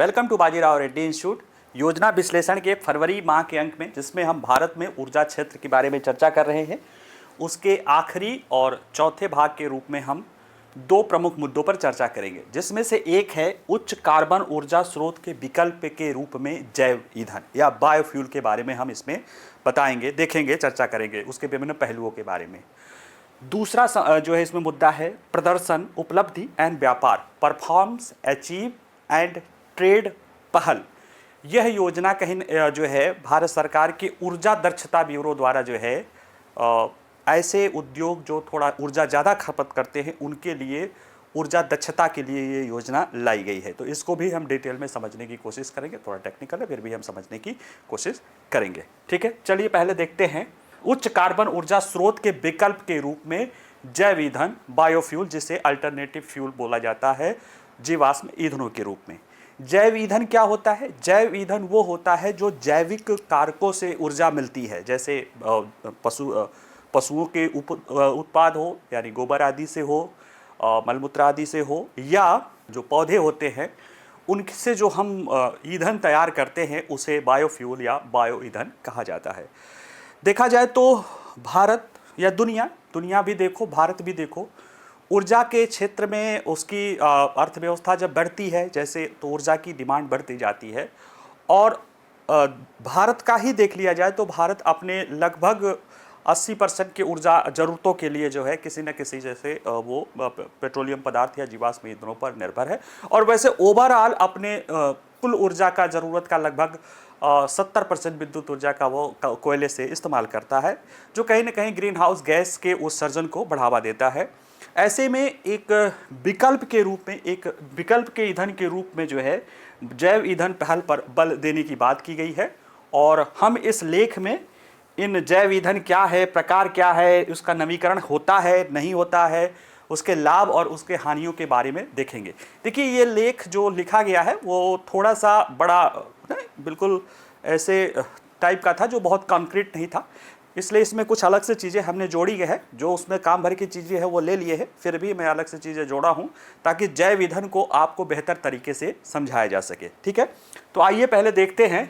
Welcome to Bajirao Reddy institute. योजना विश्लेषण के फरवरी माह के अंक में, जिसमें हम भारत में ऊर्जा क्षेत्र के बारे में चर्चा कर रहे हैं, उसके आखिरी और चौथे भाग के रूप में हम दो प्रमुख मुद्दों पर चर्चा करेंगे, जिसमें से एक है उच्च कार्बन ऊर्जा स्रोत के विकल्प के रूप में जैव ईंधन या बायोफ्यूल के बारे में हम इसमें बताएंगे, देखेंगे, चर्चा करेंगे उसके विभिन्न पहलुओं के बारे में। दूसरा जो है इसमें मुद्दा है प्रदर्शन, उपलब्धि एंड व्यापार, परफॉर्म्स, अचीव एंड ट्रेड पहल। यह योजना कहीं जो है भारत सरकार के ऊर्जा दक्षता ब्यूरो द्वारा जो है ऐसे उद्योग जो थोड़ा ऊर्जा ज़्यादा खपत करते हैं उनके लिए ऊर्जा दक्षता के लिए ये योजना लाई गई है। तो इसको भी हम डिटेल में समझने की कोशिश करेंगे, थोड़ा टेक्निकल है फिर भी हम समझने की कोशिश करेंगे। ठीक है, चलिए पहले देखते हैं उच्च कार्बन ऊर्जा स्रोत के विकल्प के रूप में जैव ईंधन, बायोफ्यूल, जिसे अल्टरनेटिव फ्यूल बोला जाता है, जीवाश्म ईंधनों के रूप में। जैव ईंधन क्या होता है? जैव ईंधन वो होता है जो जैविक कारकों से ऊर्जा मिलती है, जैसे पशुओं के उत्पाद हो, यानी गोबर आदि से हो, मलमूत्र आदि से हो, या जो पौधे होते हैं उनसे जो हम ईंधन तैयार करते हैं उसे बायोफ्यूल या बायो ईंधन कहा जाता है। देखा जाए तो भारत या दुनिया भी देखो, भारत भी देखो, ऊर्जा के क्षेत्र में उसकी अर्थव्यवस्था जब बढ़ती है जैसे, तो ऊर्जा की डिमांड बढ़ती जाती है। और भारत का ही देख लिया जाए तो भारत अपने लगभग 80% की ऊर्जा ज़रूरतों के लिए जो है किसी न किसी जैसे वो पेट्रोलियम पदार्थ या जीवाश्म ईंधनों पर निर्भर है। और वैसे ओवरऑल अपने कुल ऊर्जा का ज़रूरत का लगभग 70% विद्युत ऊर्जा का वो कोयले से इस्तेमाल करता है, जो कहीं न कहीं ग्रीन हाउस गैस के उत्सर्जन को बढ़ावा देता है। ऐसे में एक विकल्प के रूप में, एक विकल्प के ईंधन के रूप में जो है जैव ईंधन पहल पर बल देने की बात की गई है। और हम इस लेख में इन जैव ईंधन क्या है, प्रकार क्या है, उसका नवीकरण होता है नहीं होता है, उसके लाभ और उसके हानियों के बारे में देखेंगे। देखिए, ये लेख जो लिखा गया है वो थोड़ा सा बड़ा बिल्कुल ऐसे टाइप का था जो बहुत कॉन्क्रीट नहीं था, इसलिए इसमें कुछ अलग से चीज़ें हमने जोड़ी गई है। जो उसमें काम भर की चीज़ें हैं वो ले लिए हैं, फिर भी मैं अलग से चीज़ें जोड़ा हूँ ताकि जैव ईंधन को आपको बेहतर तरीके से समझाया जा सके। ठीक है, तो आइए पहले देखते हैं।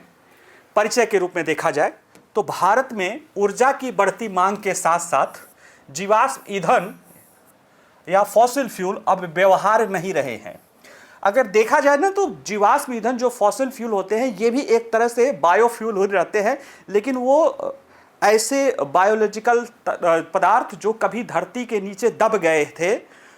परिचय के रूप में देखा जाए तो भारत में ऊर्जा की बढ़ती मांग के साथ साथ जीवाश्म ईंधन या फॉसिल फ्यूल अब व्यवहार नहीं रहे हैं। अगर देखा जाए ना तो जीवाश्म ईंधन जो फॉसिल फ्यूल होते हैं ये भी एक तरह से बायोफ्यूल हो रहते हैं, लेकिन वो ऐसे बायोलॉजिकल पदार्थ जो कभी धरती के नीचे दब गए थे,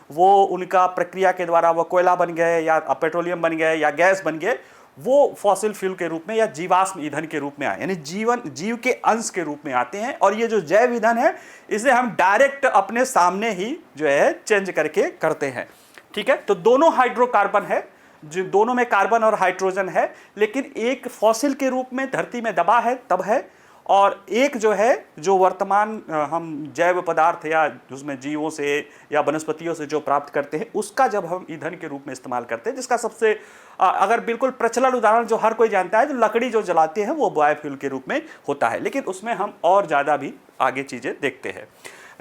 वो उनका प्रक्रिया के द्वारा वो कोयला बन गए या पेट्रोलियम बन गए या गैस बन गए, वो फॉसिल फ्यूल के रूप में या जीवाश्म ईंधन के रूप में आए, यानी जीव के अंश के रूप में आते हैं। और ये जो जैव ईंधन है इसे हम डायरेक्ट अपने सामने ही जो है चेंज करके करते हैं। ठीक है, तो दोनों हाइड्रोकार्बन है, जो दोनों में कार्बन और हाइड्रोजन है, लेकिन एक फॉसिल के रूप में धरती में दबा है तब है, और एक जो है जो वर्तमान हम जैव पदार्थ या उसमें जीवों से या वनस्पतियों से जो प्राप्त करते हैं उसका जब हम ईंधन के रूप में इस्तेमाल करते हैं, जिसका सबसे अगर बिल्कुल प्रचलित उदाहरण जो हर कोई जानता है, तो लकड़ी जो जलाते हैं वो बायोफ्यूल के रूप में होता है, लेकिन उसमें हम और ज़्यादा भी आगे चीज़ें देखते हैं।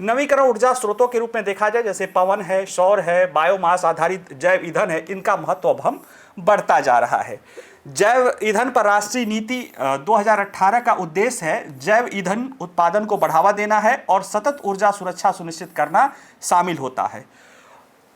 नवीकरण ऊर्जा स्रोतों के रूप में देखा जाए जैसे पवन है, सौर है, बायोमास आधारित जैव ईंधन है, इनका महत्व अब हम बढ़ता जा रहा है। जैव ईंधन पर राष्ट्रीय नीति 2018 का उद्देश्य है जैव ईंधन उत्पादन को बढ़ावा देना है और सतत ऊर्जा सुरक्षा सुनिश्चित करना शामिल होता है।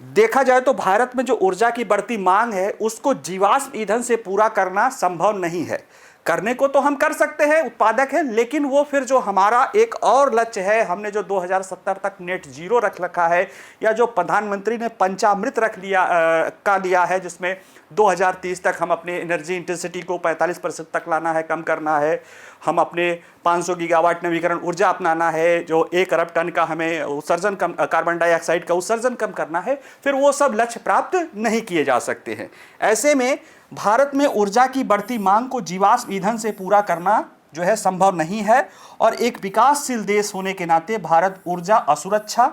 देखा जाए तो भारत में जो ऊर्जा की बढ़ती मांग है उसको जीवाश्म ईंधन से पूरा करना संभव नहीं है। करने को तो हम कर सकते हैं, उत्पादक हैं, लेकिन वो फिर जो हमारा एक और लक्ष्य है, हमने जो 2070 तक नेट जीरो रख रखा है, या जो प्रधानमंत्री ने पंचामृत रख लिया है, जिसमें 2030 तक हम अपने एनर्जी इंटेंसिटी को 45% तक लाना है, कम करना है, हम अपने 500 गीगावाट नवीकरण ऊर्जा अपनाना है, जो 1 अरब टन का हमें उत्सर्जन कम, कार्बन डाइऑक्साइड का उत्सर्जन कम करना है, फिर वो सब लक्ष्य प्राप्त नहीं किए जा सकते हैं। ऐसे में भारत में ऊर्जा की बढ़ती मांग को जीवाश्म ईंधन से पूरा करना जो है संभव नहीं है, और एक विकासशील देश होने के नाते भारत ऊर्जा असुरक्षा,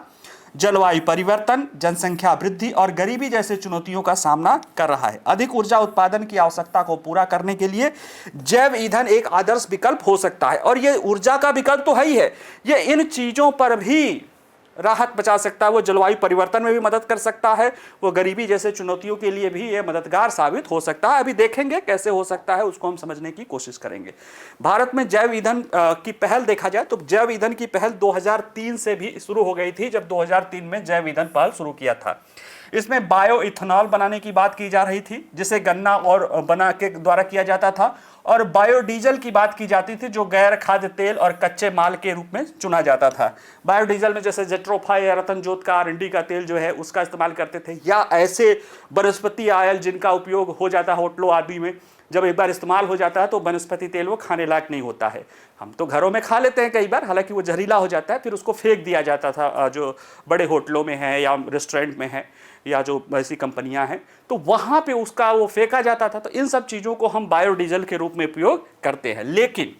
जलवायु परिवर्तन, जनसंख्या वृद्धि और गरीबी जैसे चुनौतियों का सामना कर रहा है। अधिक ऊर्जा उत्पादन की आवश्यकता को पूरा करने के लिए जैव ईंधन एक आदर्श विकल्प हो सकता है, और ये ऊर्जा का विकल्प तो है ही है, ये इन चीज़ों पर भी राहत बचा सकता है, वो जलवायु परिवर्तन में भी मदद कर सकता है, वो गरीबी जैसे चुनौतियों के लिए भी ये मददगार साबित हो सकता है। अभी देखेंगे कैसे हो सकता है, उसको हम समझने की कोशिश करेंगे। भारत में जैव ईंधन की पहल देखा जाए तो जैव ईंधन की पहल 2003 से भी शुरू हो गई थी, जब 2003 में जैव ईंधन पहल शुरू किया था। इसमें बायो इथेनॉल बनाने की बात की जा रही थी, जिसे गन्ना और बना के द्वारा किया जाता था, और बायोडीजल की बात की जाती थी, जो गैर खाद्य तेल और कच्चे माल के रूप में चुना जाता था। बायोडीजल में जैसे जेट्रोफा या रतन जोत का R&D का तेल जो है उसका इस्तेमाल करते थे, या ऐसे वनस्पति ऑयल जिनका उपयोग हो जाता है होटलों आदि में, जब एक बार इस्तेमाल हो जाता है तो वनस्पति तेल वो खाने लायक नहीं होता है। हम तो घरों में खा लेते हैं कई बार, हालांकि वो जहरीला हो जाता है, फिर उसको फेंक दिया जाता था जो बड़े होटलों में है या रेस्टोरेंट में है या जो ऐसी कंपनियां हैं, तो वहाँ पे उसका वो फेंका जाता था। तो इन सब चीज़ों को हम बायोडीजल के रूप में उपयोग करते हैं, लेकिन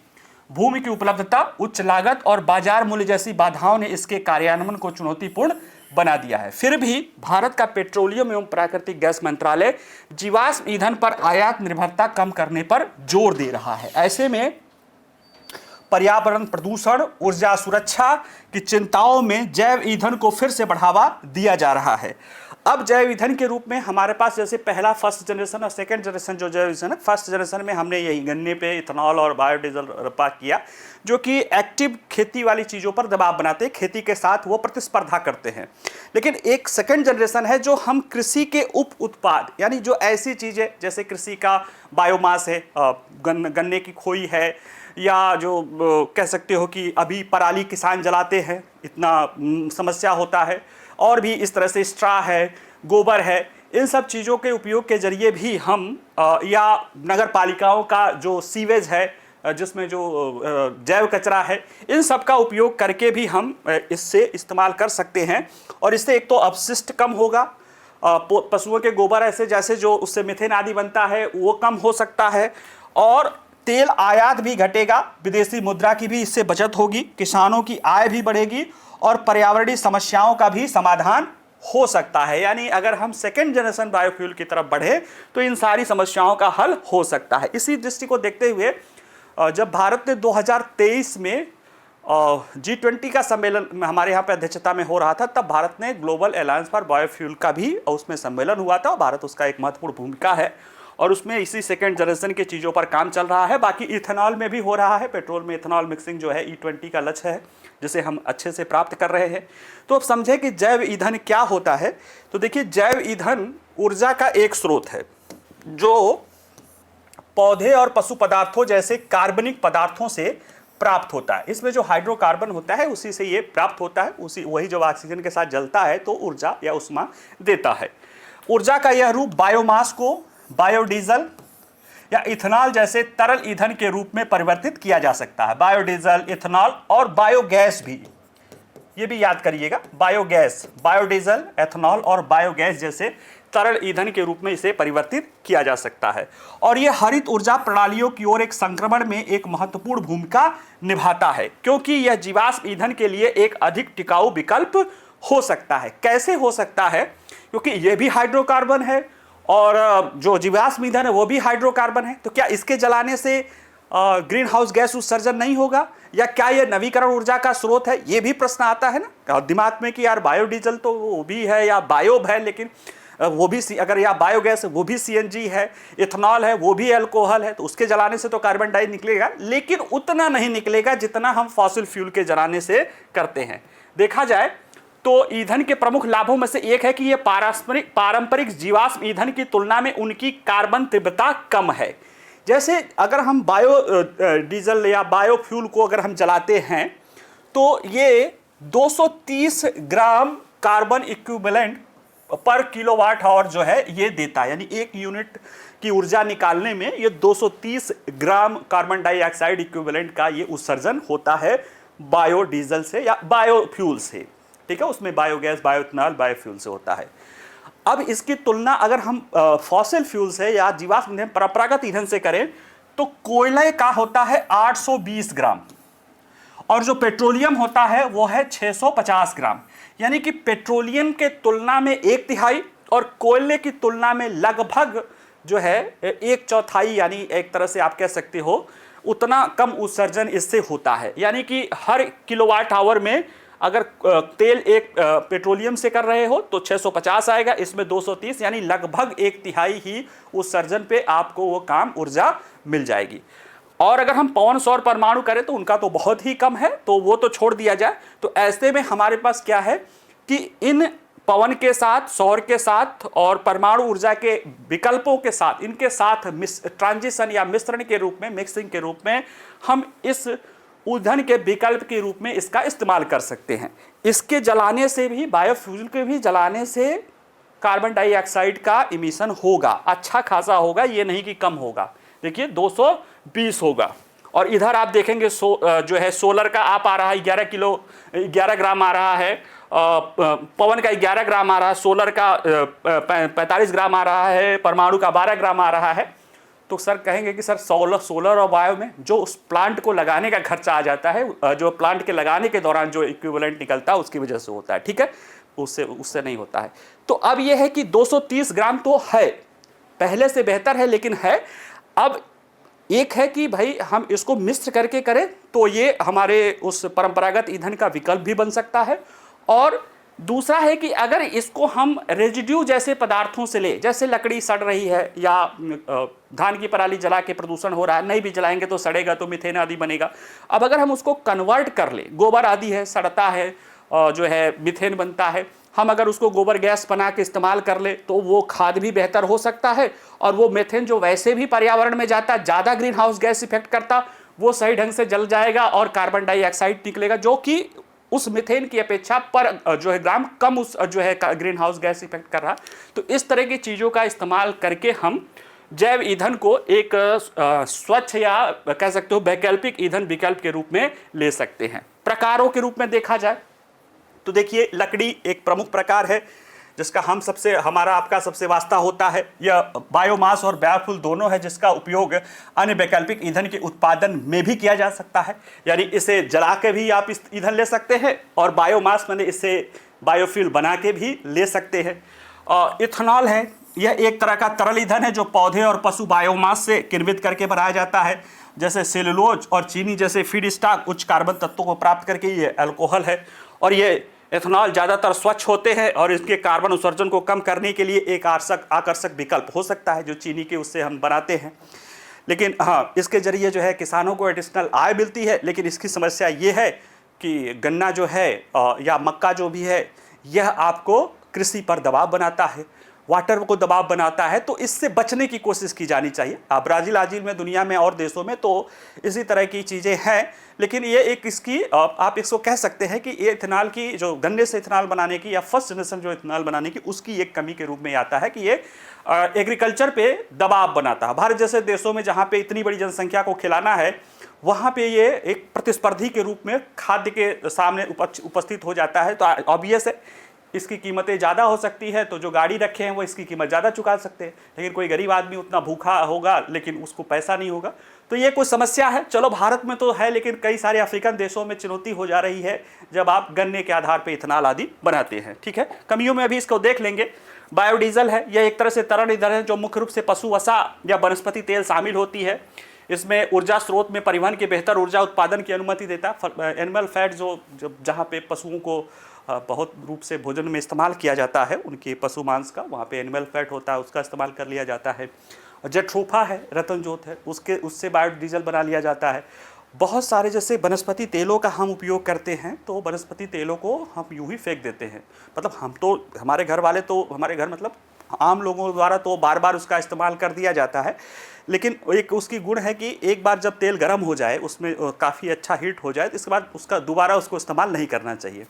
भूमि की उपलब्धता, उच्च लागत और बाजार मूल्य जैसी बाधाओं ने इसके कार्यान्वयन को चुनौतीपूर्ण बना दिया है। फिर भी भारत का पेट्रोलियम एवं प्राकृतिक गैस मंत्रालय जीवाश्म ईंधन पर आयात निर्भरता कम करने पर जोर दे रहा है। ऐसे में पर्यावरण प्रदूषण, ऊर्जा सुरक्षा की चिंताओं में जैव ईंधन को फिर से बढ़ावा दिया जा रहा है। अब जैव ईंधन के रूप में हमारे पास जैसे पहला फर्स्ट जनरेशन और सेकंड जनरेशन जो जैव ईंधन है, फर्स्ट जनरेशन में हमने यही गन्ने पे इथेनॉल और बायोडीजल रपा किया, जो कि एक्टिव खेती वाली चीज़ों पर दबाव बनाते हैं, खेती के साथ वो प्रतिस्पर्धा करते हैं। लेकिन एक सेकंड जनरेशन है जो हम कृषि के उप उत्पाद, यानी जो ऐसी चीज़ें जैसे कृषि का बायोमास है, गन्ने की खोई है, या जो कह सकते हो कि अभी पराली किसान जलाते हैं, इतना समस्या होता है, और भी इस तरह से स्ट्रा है, गोबर है, इन सब चीज़ों के उपयोग के जरिए भी हम या नगर पालिकाओं का जो सीवेज है, जिसमें जो जैव कचरा है, इन सब का उपयोग करके भी हम इससे इस्तेमाल कर सकते हैं। और इससे एक तो अपशिष्ट कम होगा, पशुओं के गोबर ऐसे जैसे जो उससे मीथेन आदि बनता है वो कम हो सकता है, और तेल आयात भी घटेगा, विदेशी मुद्रा की भी इससे बचत होगी, किसानों की आय भी बढ़ेगी और पर्यावरणीय समस्याओं का भी समाधान हो सकता है। यानी अगर हम सेकेंड जनरेशन बायोफ्यूल की तरफ बढ़े तो इन सारी समस्याओं का हल हो सकता है। इसी दृष्टि को देखते हुए जब भारत ने 2023 में G20 का सम्मेलन हमारे यहाँ पे अध्यक्षता में हो रहा था, तब भारत ने ग्लोबल अलायंस फॉर बायोफ्यूल का भी उसमें सम्मेलन हुआ था, और भारत उसका एक महत्वपूर्ण भूमिका है, और उसमें इसी सेकेंड जनरेशन की चीज़ों पर काम चल रहा है। बाकी इथेनॉल में भी हो रहा है, पेट्रोल में इथेनॉल मिक्सिंग जो है E20 का लक्ष्य है, जिसे हम अच्छे से प्राप्त कर रहे हैं। तो अब समझें कि जैव ईंधन क्या होता है। तो देखिए, जैव ईंधन ऊर्जा का एक स्रोत है जो पौधे और पशु पदार्थों जैसे कार्बनिक पदार्थों से प्राप्त होता है। इसमें जो हाइड्रोकार्बन होता है उसी से ये प्राप्त होता है, वही जब ऑक्सीजन के साथ जलता है तो ऊर्जा या उष्मा देता है। ऊर्जा का यह रूप बायोमास को बायोडीजल या इथेनॉल जैसे तरल ईंधन के रूप में परिवर्तित किया जा सकता है। बायोडीजल, इथेनॉल और बायोगैस भी, ये भी याद करिएगा, बायोगैस, बायोडीजल, एथेनॉल और बायोगैस जैसे तरल ईंधन के रूप में इसे परिवर्तित किया जा सकता है। और यह हरित ऊर्जा प्रणालियों की ओर एक संक्रमण में एक महत्वपूर्ण भूमिका निभाता है, क्योंकि यह जीवाश्म ईंधन के लिए एक अधिक टिकाऊ विकल्प हो सकता है। कैसे हो सकता है? क्योंकि यह भी हाइड्रोकार्बन है और जो जीवाश्म ईंधन है वो भी हाइड्रोकार्बन है। तो क्या इसके जलाने से ग्रीन हाउस गैस उत्सर्जन नहीं होगा, या क्या ये नवीकरण ऊर्जा का स्रोत है? ये भी प्रश्न आता है ना दिमाग में कि यार बायोडीजल तो वो भी है या बायो है, लेकिन वो भी अगर या बायोगैस वो भी CNG है, इथेनॉल है वो भी अल्कोहल है, तो उसके जलाने से तो कार्बन डाई निकलेगा, लेकिन उतना नहीं निकलेगा जितना हम फॉसिल फ्यूल के जलाने से करते हैं। देखा जाए तो ईंधन के प्रमुख लाभों में से एक है कि ये पारंपरिक जीवाश्म ईंधन की तुलना में उनकी कार्बन तीव्रता कम है। जैसे अगर हम डीजल या बायोफ्यूल को अगर हम जलाते हैं तो ये 230 ग्राम कार्बन इक्विवेलेंट पर किलोवाट आवर जो है ये देता है, यानी एक यूनिट की ऊर्जा निकालने में ये 230 ग्राम कार्बन डाइऑक्साइड इक्विवेलेंट का ये उत्सर्जन होता है बायोडीजल से या बायोफ्यूल से। ठीक है, उसमें बायोगैस, बायोइथेनॉल, बायोफ्यूल से होता है। अब इसकी तुलना अगर हम फॉसिल फ्यूल से या जीवाश्म ईंधन परंपरागत ईंधन से करें तो कोयले का होता है 820 ग्राम और जो पेट्रोलियम होता है वो है 650 ग्राम। यानी कि पेट्रोलियम के तुलना में 1/3 और कोयले की तुलना में लगभग जो है 1/4, यानी एक तरह से आप कह सकते हो उतना कम उत्सर्जन इससे होता है। यानी कि हर किलोवाट आवर में अगर तेल एक पेट्रोलियम से कर रहे हो तो 650 आएगा, इसमें 230, यानी लगभग 1/3 ही उत्सर्जन पे आपको वो काम ऊर्जा मिल जाएगी। और अगर हम पवन सौर परमाणु करें तो उनका तो बहुत ही कम है, तो वो तो छोड़ दिया जाए। तो ऐसे में हमारे पास क्या है कि इन पवन के साथ, सौर के साथ और परमाणु ऊर्जा के विकल्पों के साथ, इनके साथ ट्रांजिशन या मिश्रण के रूप में, मिक्सिंग के रूप में हम इस ईंधन के विकल्प के रूप में इसका इस्तेमाल कर सकते हैं। इसके जलाने से भी, बायोफ्यूल के भी जलाने से कार्बन डाइऑक्साइड का इमिशन होगा, अच्छा खासा होगा, ये नहीं कि कम होगा। देखिए 220 होगा। और इधर आप देखेंगे जो है सोलर का आप आ रहा है 11 ग्राम आ रहा है, पवन का 11 ग्राम आ रहा है, सोलर का 45 ग्राम आ रहा है, परमाणु का 12 ग्राम आ रहा है। तो सर कहेंगे कि सर सोलर और बायो में जो उस प्लांट को लगाने का खर्चा आ जाता है, जो प्लांट के लगाने के दौरान जो इक्विवेलेंट निकलता है उसकी वजह से होता है, ठीक है, उससे नहीं होता है। तो अब यह है कि 230 ग्राम तो है, पहले से बेहतर है, लेकिन है। अब एक है कि भाई हम इसको मिश्र करके करें तो ये हमारे उस परंपरागत ईंधन का विकल्प भी बन सकता है। और दूसरा है कि अगर इसको हम रेजिड्यू जैसे पदार्थों से ले, जैसे लकड़ी सड़ रही है या धान की पराली जला के प्रदूषण हो रहा है, नहीं भी जलाएंगे तो सड़ेगा, तो मीथेन आदि बनेगा। अब अगर हम उसको कन्वर्ट कर ले, गोबर आदि है, सड़ता है, जो है मीथेन बनता है, हम अगर उसको गोबर गैस बना के इस्तेमाल कर ले तो वो खाद भी बेहतर हो सकता है। और वो मीथेन जो वैसे भी पर्यावरण में जाता, ज़्यादा ग्रीन हाउस गैस इफेक्ट करता, वो सही ढंग से जल जाएगा और कार्बन डाइऑक्साइड निकलेगा, जो कि उस मीथेन की अपेक्षा पर जो है ग्राम कम उस जो है ग्रीन हाउस गैस इफेक्ट कर रहा। तो इस तरह की चीज़ों का इस्तेमाल करके हम जैव ईंधन को एक स्वच्छ या कह सकते हो वैकल्पिक ईंधन विकल्प के रूप में ले सकते हैं। प्रकारों के रूप में देखा जाए तो देखिए लकड़ी एक प्रमुख प्रकार है जिसका हमारा आपका सबसे वास्ता होता है। यह बायोमास और बायोफ्यूल दोनों है जिसका उपयोग अन्य वैकल्पिक ईंधन के उत्पादन में भी किया जा सकता है, यानी इसे जला के भी आप इस ईंधन ले सकते हैं और बायोमास मैंने इसे बायोफ्यूल बना के भी ले सकते हैं। इथेनॉल है, यह एक तरह का तरल ईंधन है जो पौधे और पशु बायोमास से किण्वित करके बनाया जाता है। जैसे सेलुलोज और चीनी जैसे फीड स्टॉक उच्च कार्बन तत्वों को प्राप्त करके ये अल्कोहल है। और ये एथेनॉल ज़्यादातर स्वच्छ होते हैं और इसके कार्बन उत्सर्जन को कम करने के लिए एक आकर्षक विकल्प हो सकता है जो चीनी के उससे हम बनाते हैं। लेकिन हाँ, इसके जरिए जो है किसानों को एडिशनल आय मिलती है, लेकिन इसकी समस्या ये है कि गन्ना जो है या मक्का जो भी है, यह आपको कृषि पर दबाव बनाता है, वाटर को दबाव बनाता है, तो इससे बचने की कोशिश की जानी चाहिए। ब्राज़ील आजिल में, दुनिया में और देशों में तो इसी तरह की चीज़ें हैं, लेकिन ये एक इसकी आप इसको कह सकते हैं कि ये इथेनॉल की जो गन्ने से इथेनॉल बनाने की या फर्स्ट जनरेशन जो इथेनॉल बनाने की उसकी एक कमी के रूप में आता है कि ये एग्रीकल्चर पे दबाव बनाता है। भारत जैसे देशों में जहाँ पे इतनी बड़ी जनसंख्या को खिलाना है, वहाँ पे ये एक प्रतिस्पर्धी के रूप में खाद्य के सामने उपस्थित हो जाता है। तो ऑब्वियस है इसकी कीमतें ज़्यादा हो सकती है, तो जो गाड़ी रखे हैं वो इसकी कीमत ज़्यादा चुका सकते हैं, लेकिन कोई गरीब आदमी उतना भूखा होगा लेकिन उसको पैसा नहीं होगा। तो ये कुछ समस्या है। चलो भारत में तो है, लेकिन कई सारे अफ्रीकन देशों में चुनौती हो जा रही है जब आप गन्ने के आधार पर इथेनॉल आदि बनाते हैं। ठीक है, कमियों में अभी इसको देख लेंगे। बायोडीजल है, यह एक तरह से तरल ईंधन है जो मुख्य रूप से पशु वसा या वनस्पति तेल शामिल होती है। इसमें ऊर्जा स्रोत में परिवहन के बेहतर ऊर्जा उत्पादन की अनुमति देता है। एनिमल फैट जो जहाँ पे पशुओं को बहुत रूप से भोजन में इस्तेमाल किया जाता है, उनके पशु मांस का, वहाँ पे एनिमल फैट होता है, उसका इस्तेमाल कर लिया जाता है। और जेट्रोफा है, रतन जोत है, उससे बायोडीजल बना लिया जाता है। बहुत सारे जैसे वनस्पति तेलों का हम उपयोग करते हैं, तो वनस्पति तेलों को हम यूँ ही फेंक देते हैं। मतलब हम तो, हमारे घर वाले तो, हमारे घर मतलब आम लोगों द्वारा तो बार बार उसका इस्तेमाल कर दिया जाता है, लेकिन एक उसकी गुण है कि एक बार जब तेल गर्म हो जाए, उसमें काफ़ी अच्छा हीट हो जाए, तो इसके बाद उसका दोबारा उसको इस्तेमाल नहीं करना चाहिए।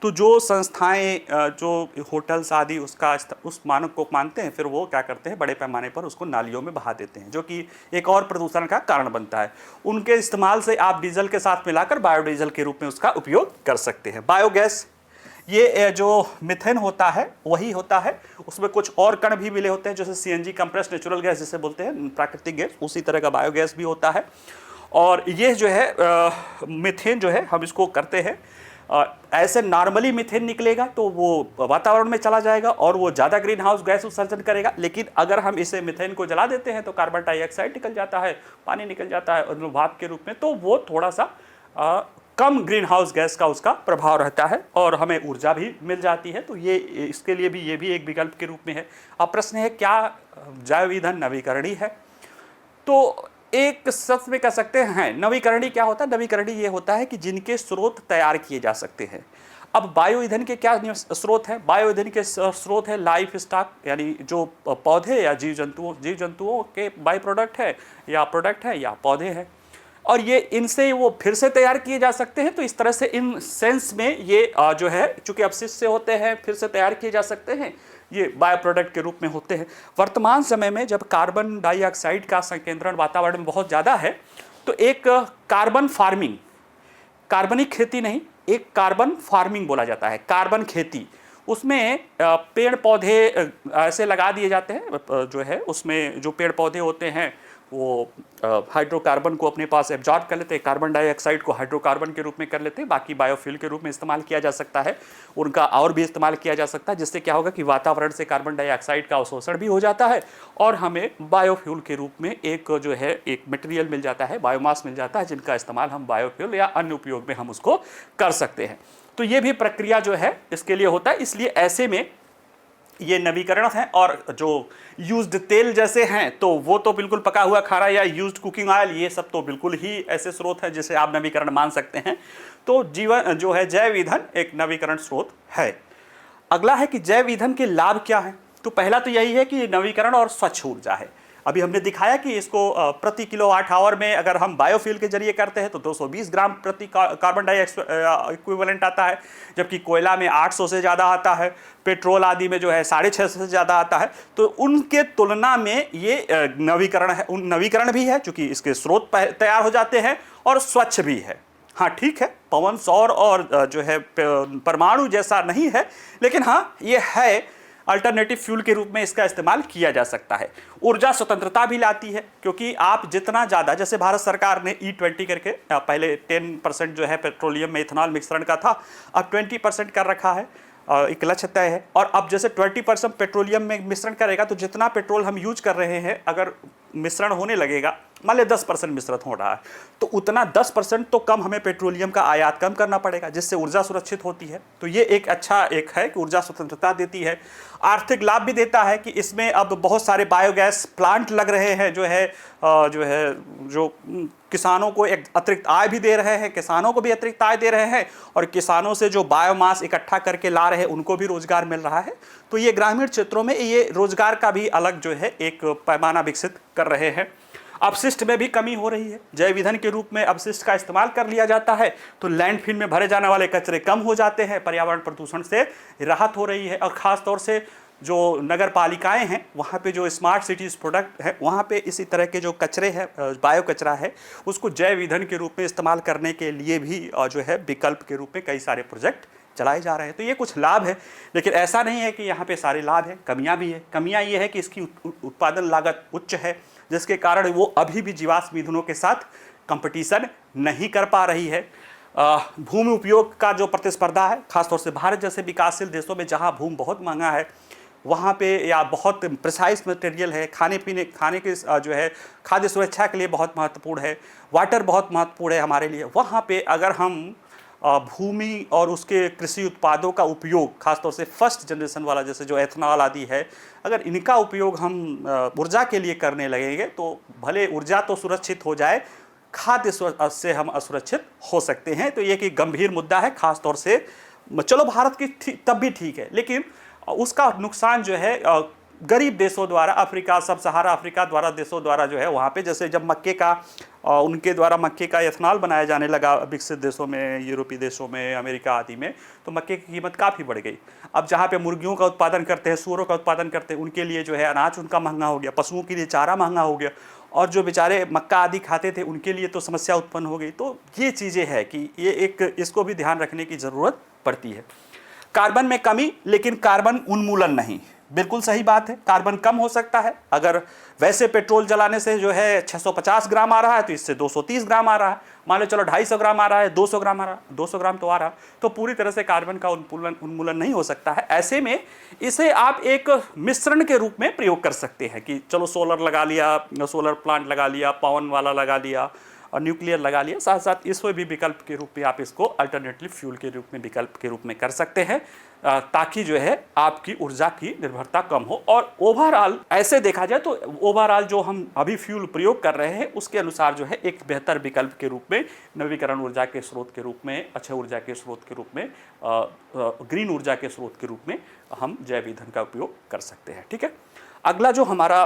तो जो संस्थाएं, जो होटल्स आदि उस मानक को मानते हैं, फिर वो क्या करते हैं, बड़े पैमाने पर उसको नालियों में बहा देते हैं, जो कि एक और प्रदूषण का कारण बनता है। उनके इस्तेमाल से आप डीजल के साथ मिलाकर बायोडीजल के रूप में उसका उपयोग कर सकते हैं। बायोगैस, ये जो मिथेन होता है वही होता है, उसमें कुछ और कण भी मिले होते हैं, जैसे सीएनजी कंप्रेस्ड नेचुरल गैस जिसे बोलते हैं, प्राकृतिक गैस, उसी तरह का बायोगैस भी होता है। और ये जो है मिथेन जो है, हम इसको करते हैं ऐसे नॉर्मली मिथेन निकलेगा तो वो वातावरण में चला जाएगा और वो ज़्यादा ग्रीन हाउस गैस उत्सर्जन करेगा। लेकिन अगर हम इसे मिथेन को जला देते हैं तो कार्बन डाइऑक्साइड निकल जाता है, पानी निकल जाता है और भाप के रूप में, तो वो थोड़ा सा कम ग्रीन हाउस गैस का उसका प्रभाव रहता है और हमें ऊर्जा भी मिल जाती है। तो ये इसके लिए भी ये भी एक विकल्प के रूप में है। अब प्रश्न है क्या जैव ईंधन नवीकरणीय है? तो एक शब्द में कह सकते हैं नवीकरणीय क्या होता है? नवीकरणीय ये होता है कि जिनके स्रोत तैयार किए जा सकते हैं। अब बायो ईंधन के क्या स्रोत है? बायो ईंधन के स्रोत है लाइफ स्टॉक, यानी जो पौधे या जीव जंतुओं के बाई प्रोडक्ट है या पौधे हैं, और ये इनसे वो फिर से तैयार किए जा सकते हैं। तो इस तरह से इन सेंस में ये जो है चूंकि अपशिष्ट से होते हैं, फिर से तैयार किए जा सकते हैं, ये बायो प्रोडक्ट के रूप में होते हैं। वर्तमान समय में जब कार्बन डाइऑक्साइड का संकेंद्रण वातावरण में बहुत ज़्यादा है, तो एक कार्बन फार्मिंग, कार्बनिक खेती नहीं, एक कार्बन फार्मिंग बोला जाता है, कार्बन खेती। उसमें पेड़ पौधे ऐसे लगा दिए जाते हैं, जो है उसमें जो पेड़ पौधे होते हैं वो हाइड्रोकार्बन को अपने पास एब्जॉर्ब कर लेते हैं, कार्बन डाइऑक्साइड को हाइड्रोकार्बन के रूप में कर लेते हैं, बाकी बायोफ्यूल के रूप में इस्तेमाल किया जा सकता है, उनका और भी इस्तेमाल किया जा सकता है, जिससे क्या होगा कि वातावरण से कार्बन डाइऑक्साइड का अवशोषण भी हो जाता है और हमें बायोफ्यूल के रूप में एक जो है एक मटेरियल मिल जाता है, बायोमास मिल जाता है, जिनका इस्तेमाल हम बायोफ्यूल या अन्य उपयोग में हम उसको कर सकते हैं। तो ये भी प्रक्रिया जो है इसके लिए होता है। इसलिए ऐसे में ये नवीकरण है। और जो यूज्ड तेल जैसे हैं तो वो तो बिल्कुल पका हुआ खाना या यूज्ड कुकिंग ऑयल, ये सब तो बिल्कुल ही ऐसे स्रोत हैं जिसे आप नवीकरण मान सकते हैं। तो जीवन जो है जैव ईंधन एक नवीकरण स्रोत है। अगला है कि जैव ईंधन के लाभ क्या है? तो पहला तो यही है कि नवीकरण और स्वच्छ ऊर्जा है। अभी हमने दिखाया कि इसको प्रति किलोवाट आवर में अगर हम बायोफ्यूल के जरिए करते हैं तो 220 ग्राम प्रति कार्बन डाइऑक्साइड इक्विवेलेंट आता है, जबकि कोयला में 800 से ज़्यादा आता है, पेट्रोल आदि में जो है 650 से ज़्यादा आता है। तो उनके तुलना में ये नवीकरण भी है, चूँकि इसके स्रोत तैयार हो जाते हैं और स्वच्छ भी है। हाँ ठीक है, पवन सौर और जो है परमाणु जैसा नहीं है, लेकिन हाँ ये है अल्टरनेटिव फ्यूल के रूप में इसका इस्तेमाल किया जा सकता है। ऊर्जा स्वतंत्रता भी लाती है, क्योंकि आप जितना ज़्यादा, जैसे भारत सरकार ने E20 करके पहले 10% जो है पेट्रोलियम में इथेनॉल मिश्रण का था, अब 20% कर रखा है, एक लक्ष्य तय है। और अब जैसे 20% पेट्रोलियम में मिश्रण करेगा तो जितना पेट्रोल हम यूज कर रहे हैं, अगर मिश्रण होने लगेगा, मान लिया 10% मिश्रित हो रहा है, तो उतना 10% तो कम हमें पेट्रोलियम का आयात कम करना पड़ेगा, जिससे ऊर्जा सुरक्षित होती है। तो ये एक अच्छा एक है कि ऊर्जा स्वतंत्रता देती है। आर्थिक लाभ भी देता है कि इसमें अब बहुत सारे बायोगैस प्लांट लग रहे हैं, जो किसानों को एक अतिरिक्त आय भी दे रहे हैं, किसानों को भी अतिरिक्त आय दे रहे हैं, और किसानों से जो बायोमास इकट्ठा करके ला रहे हैं उनको भी रोजगार मिल रहा है। तो ये ग्रामीण क्षेत्रों में ये रोजगार का भी अलग जो है एक पैमाना विकसित कर रहे हैं। अपशिष्ट में भी कमी हो रही है, जैव ईंधन के रूप में अपशिष्ट का इस्तेमाल कर लिया जाता है तो लैंडफिल में भरे जाने वाले कचरे कम हो जाते हैं, पर्यावरण प्रदूषण से राहत हो रही है। और ख़ास तौर से जो नगर पालिकाएँ हैं वहाँ पे जो स्मार्ट सिटीज़ प्रोडक्ट है, वहाँ पे इसी तरह के जो कचरे हैं, बायो कचरा है, उसको जैव ईंधन के रूप में इस्तेमाल करने के लिए भी जो है विकल्प के रूप में कई सारे प्रोजेक्ट चलाए जा रहे हैं। तो ये कुछ लाभ है, लेकिन ऐसा नहीं है कि यहाँ पे सारे लाभ हैं, कमियाँ भी है। कमियाँ ये है कि इसकी उत्पादन लागत उच्च है, जिसके कारण वो अभी भी जीवाश्म ईंधनों के साथ कंपटीशन नहीं कर पा रही है। भूमि उपयोग का जो प्रतिस्पर्धा है, खासतौर से भारत जैसे विकासशील देशों में जहाँ भूमि बहुत महंगा है, वहाँ पे या बहुत प्रिसाइज मटेरियल है, खाने के जो है खाद्य सुरक्षा के लिए बहुत महत्वपूर्ण है, वाटर बहुत महत्वपूर्ण है हमारे लिए। वहाँ पे अगर हम भूमि और उसके कृषि उत्पादों का उपयोग, खासतौर से फर्स्ट जनरेशन वाला जैसे जो एथनॉल आदि है, अगर इनका उपयोग हम ऊर्जा के लिए करने लगेंगे तो भले ऊर्जा तो सुरक्षित हो जाए, खाद्य से हम असुरक्षित हो सकते हैं। तो ये एक गंभीर मुद्दा है, खासतौर से चलो भारत की तब भी ठीक है, लेकिन उसका नुकसान जो है गरीब देशों द्वारा, अफ्रीका, सब सहारा अफ्रीका द्वारा देशों द्वारा जो है, वहाँ पे जैसे जब उनके द्वारा मक्के का एथनॉल बनाया जाने लगा विकसित देशों में, यूरोपीय देशों में, अमेरिका आदि में, तो मक्के की कीमत काफ़ी बढ़ गई। अब जहाँ पे मुर्गियों का उत्पादन करते हैं, सूअरों का उत्पादन करते हैं, उनके लिए जो है अनाज उनका महंगा हो गया, पशुओं के लिए चारा महंगा हो गया, और जो बेचारे मक्का आदि खाते थे उनके लिए तो समस्या उत्पन्न हो गई। तो ये चीज़ें हैं कि ये एक इसको भी ध्यान रखने की ज़रूरत पड़ती है। कार्बन में कमी, लेकिन कार्बन उन्मूलन नहीं। बिल्कुल सही बात है, कार्बन कम हो सकता है। अगर वैसे पेट्रोल जलाने से जो है 650 ग्राम आ रहा है तो इससे 230 ग्राम आ रहा है, मान लो चलो 250 ग्राम आ रहा है, 200 ग्राम आ रहा है, 200 ग्राम तो आ रहा है, तो पूरी तरह से कार्बन का उन्मूलन नहीं हो सकता है। ऐसे में इसे आप एक मिश्रण के रूप में प्रयोग कर सकते हैं कि चलो सोलर लगा लिया, सोलर प्लांट लगा लिया, पवन वाला लगा लिया, और न्यूक्लियर लगा लिया, साथ साथ इसमें भी विकल्प के रूप में आप इसको अल्टरनेटिव फ्यूल के रूप में विकल्प के रूप में कर सकते हैं, ताकि जो है आपकी ऊर्जा की निर्भरता कम हो। और ओवरऑल ऐसे देखा जाए तो ओवरऑल जो हम अभी फ्यूल प्रयोग कर रहे हैं उसके अनुसार जो है एक बेहतर विकल्प के रूप में, नवीकरण ऊर्जा के स्रोत के रूप में, अक्षय ऊर्जा के स्रोत के रूप में, ग्रीन ऊर्जा के स्रोत के रूप में हम जैव ईंधन का उपयोग कर सकते हैं। ठीक है, अगला जो हमारा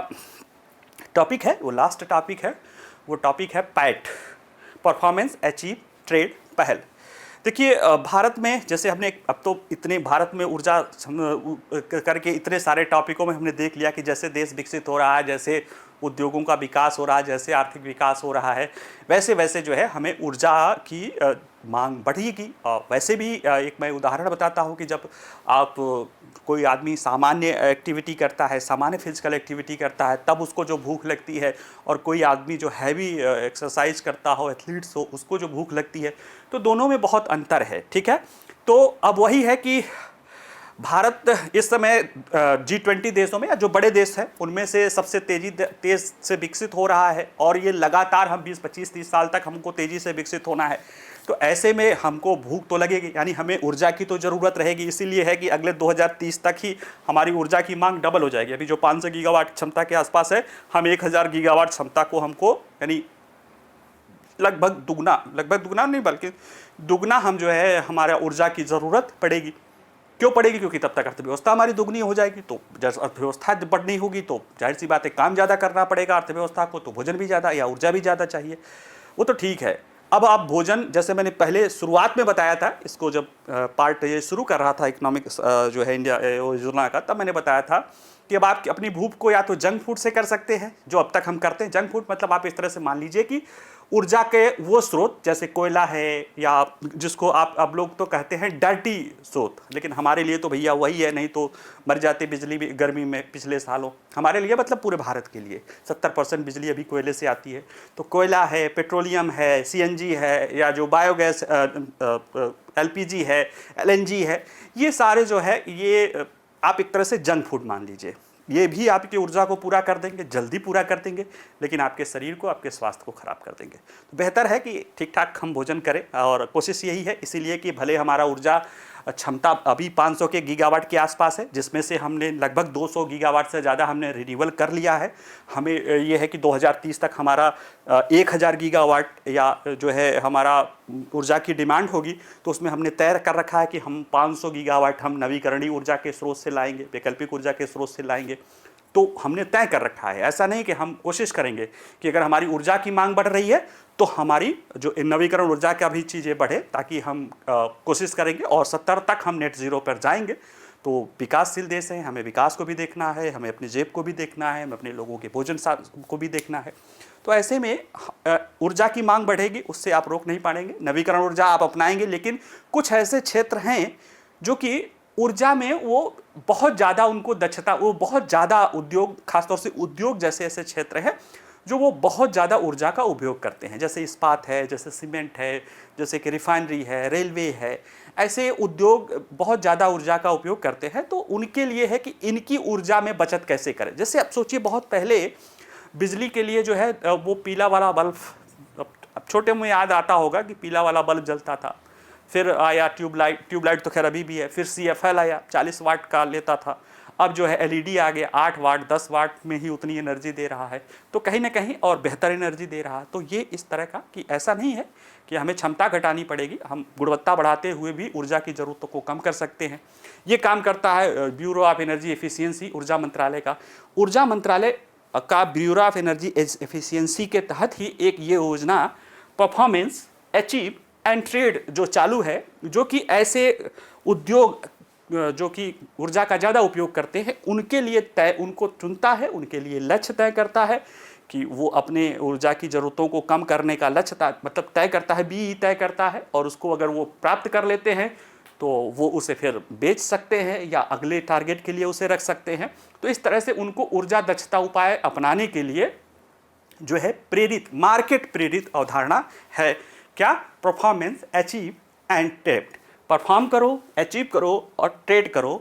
टॉपिक है वो लास्ट टॉपिक है, वो टॉपिक है पैट, परफॉर्मेंस अचीव ट्रेड पहल। देखिए भारत में जैसे हमने अब तो इतने भारत में ऊर्जा करके इतने सारे टॉपिकों में हमने देख लिया कि जैसे देश विकसित हो रहा है, जैसे उद्योगों का विकास हो रहा है, जैसे आर्थिक विकास हो रहा है, वैसे वैसे जो है हमें ऊर्जा की मांग बढ़ेगी। वैसे भी एक मैं उदाहरण बताता हूँ कि जब आप कोई आदमी सामान्य एक्टिविटी करता है, सामान्य फिजिकल एक्टिविटी करता है, तब उसको जो भूख लगती है, और कोई आदमी जो हैवी एक्सरसाइज करता हो, एथलीट्स हो, उसको जो भूख लगती है, तो दोनों में बहुत अंतर है। ठीक है, तो अब वही है कि भारत इस समय G20 देशों में, या जो बड़े देश हैं उनमें से सबसे तेज से विकसित हो रहा है, और ये लगातार हम 20, 25, 30 साल तक हमको तेज़ी से विकसित होना है। तो ऐसे में हमको भूख तो लगेगी, यानी हमें ऊर्जा की तो ज़रूरत रहेगी। इसीलिए है कि अगले 2030 तक ही हमारी ऊर्जा की मांग डबल हो जाएगी। अभी जो 500 गीगावाट क्षमता के आसपास है, हम 1000 गीगावाट क्षमता को हमको, यानी लगभग दुगना नहीं बल्कि दुगना हम जो है हमारा ऊर्जा की ज़रूरत पड़ेगी। क्यों पड़ेगी? क्योंकि तब तक अर्थव्यवस्था हमारी दुगनी हो जाएगी। तो जब अर्थव्यवस्था बढ़नी होगी तो जाहिर सी बात है काम ज़्यादा करना पड़ेगा अर्थव्यवस्था को, तो भोजन भी ज़्यादा या ऊर्जा भी ज़्यादा चाहिए, वो तो ठीक है। अब आप भोजन, जैसे मैंने पहले शुरुआत में बताया था, इसको जब पार्ट ये शुरू कर रहा था इकोनॉमिक्स जो है इंडिया योजना का, तब मैंने बताया था कि अब आप अपनी भूख को या तो जंक फूड से कर सकते हैं, जो अब तक हम करते हैं। जंक फूड मतलब आप इस तरह से मान लीजिए कि ऊर्जा के वो स्रोत जैसे कोयला है, या जिसको आप अब लोग तो कहते हैं डर्टी स्रोत, लेकिन हमारे लिए तो भैया वही है, नहीं तो मर जाते बिजली भी गर्मी में पिछले सालों। हमारे लिए मतलब पूरे भारत के लिए 70% बिजली अभी कोयले से आती है। तो कोयला है, पेट्रोलियम है, CNG है, या जो बायोगैस LPG है, LNG है, ये सारे जो है ये आप एक तरह से जंक फूड मान लीजिए। ये भी आपकी ऊर्जा को पूरा कर देंगे, जल्दी पूरा कर देंगे, लेकिन आपके शरीर को, आपके स्वास्थ्य को खराब कर देंगे। तो बेहतर है कि ठीक ठाक हम भोजन करें, और कोशिश यही है, इसीलिए कि भले हमारा ऊर्जा क्षमता अभी 500 के गीगावाट के आसपास है, जिसमें से हमने लगभग 200 गीगावाट से ज़्यादा हमने रिन्यूएबल कर लिया है। हमें ये है कि 2030 तक हमारा 1000 गीगावाट या जो है हमारा ऊर्जा की डिमांड होगी, तो उसमें हमने तय कर रखा है कि हम 500 गीगावाट हम नवीकरणीय ऊर्जा के स्रोत से लाएंगे, वैकल्पिक ऊर्जा के स्रोत से लाएंगे। तो हमने तय कर रखा है। ऐसा नहीं कि हम कोशिश करेंगे कि अगर हमारी ऊर्जा की मांग बढ़ रही है तो हमारी जो नवीकरण ऊर्जा का भी चीज़ें बढ़े, ताकि हम कोशिश करेंगे और 70 तक हम नेट ज़ीरो पर जाएंगे। तो विकासशील देश हैं, हमें विकास को भी देखना है, हमें अपनी जेब को भी देखना है, हमें अपने लोगों के भोजन को भी देखना है। तो ऐसे में ऊर्जा की मांग बढ़ेगी, उससे आप रोक नहीं पाएंगे। नवीकरण ऊर्जा आप अपनाएंगे, लेकिन कुछ ऐसे क्षेत्र हैं जो कि ऊर्जा में वो बहुत ज़्यादा उनको दक्षता, वो बहुत ज़्यादा उद्योग, खासतौर से उद्योग जैसे ऐसे क्षेत्र हैं जो वो बहुत ज़्यादा ऊर्जा का उपयोग करते हैं, जैसे इस्पात है, जैसे सीमेंट है, जैसे कि रिफाइनरी है, रेलवे है। ऐसे उद्योग बहुत ज़्यादा ऊर्जा का उपयोग करते हैं। तो उनके लिए है कि इनकी ऊर्जा में बचत कैसे करें। जैसे आप सोचिए, बहुत पहले बिजली के लिए जो है वो पीला वाला बल्ब, अब छोटे में याद आता होगा कि पीला वाला बल्ब जलता था। फिर आया ट्यूबलाइट तो खैर अभी भी है। फिर CFL आया, 40 वाट का लेता था। अब जो है LED आ गया, 8 वाट 10 वाट में ही उतनी एनर्जी दे रहा है, तो कहीं ना कहीं और बेहतर एनर्जी दे रहा है। तो ये इस तरह का कि ऐसा नहीं है कि हमें क्षमता घटानी पड़ेगी, हम गुणवत्ता बढ़ाते हुए भी ऊर्जा की ज़रूरतों को कम कर सकते हैं। ये काम करता है ब्यूरो ऑफ एनर्जी एफिशिएंसी, ऊर्जा मंत्रालय का। ऊर्जा मंत्रालय का ब्यूरो ऑफ एनर्जी एफिशिएंसी के तहत ही एक ये योजना परफॉर्मेंस अचीव एंड ट्रेड जो चालू है, जो कि ऐसे उद्योग जो कि ऊर्जा का ज़्यादा उपयोग करते हैं उनके लिए उनको चुनता है, उनके लिए लक्ष्य तय करता है कि वो अपने ऊर्जा की ज़रूरतों को कम करने का लक्ष्य मतलब तय करता है, BE तय करता है, और उसको अगर वो प्राप्त कर लेते हैं तो वो उसे फिर बेच सकते हैं या अगले टारगेट के लिए उसे रख सकते हैं। तो इस तरह से उनको ऊर्जा दक्षता उपाय अपनाने के लिए जो है प्रेरित, मार्केट प्रेरित अवधारणा है। क्या? Performance achieve and trade. Perform करो, अचीव करो और ट्रेड करो।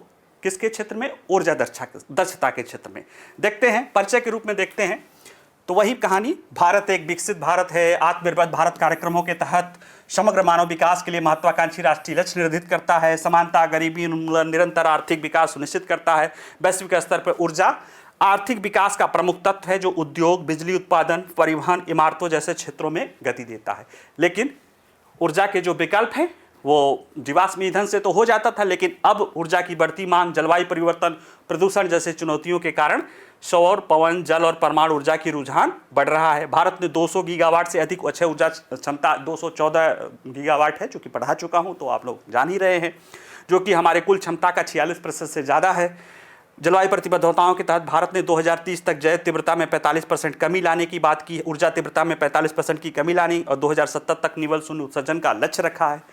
किसके क्षेत्र में? ऊर्जा दक्षता के क्षेत्र में। देखते हैं, परिचय के रूप में देखते हैं। तो वही कहानी, भारत एक विकसित भारत है, आत्मनिर्भर भारत कार्यक्रमों के तहत समग्र मानव विकास के लिए महत्वाकांक्षी राष्ट्रीय लक्ष्य निर्धारित करता है, समानता, गरीबी उन्मूलन, निरंतर आर्थिक विकास सुनिश्चित करता है। वैश्विक स्तर पर ऊर्जा आर्थिक विकास का प्रमुख तत्व है जो उद्योग, बिजली उत्पादन, परिवहन, इमारतों जैसे क्षेत्रों में गति देता है। लेकिन ऊर्जा के जो विकल्प हैं वो जीवाश्म ईंधन से तो हो जाता था, लेकिन अब ऊर्जा की बढ़ती मांग, जलवायु परिवर्तन, प्रदूषण जैसे चुनौतियों के कारण सौर, पवन, जल और परमाणु ऊर्जा की रुझान बढ़ रहा है। भारत ने 200 गीगावाट से अधिक अक्षय ऊर्जा क्षमता 214 गीगावाट है, जो कि पढ़ा चुका हूं, तो आप लोग जान ही रहे हैं, जो कि हमारे कुल क्षमता का 46% से ज़्यादा है। जलवायु प्रतिबद्धताओं के तहत भारत ने 2030 तक जैव तीव्रता में 45% कमी लाने की बात की, ऊर्जा तीव्रता में 45% की कमी लानी और 2070 तक निवल शून्य उत्सर्जन का लक्ष्य रखा है।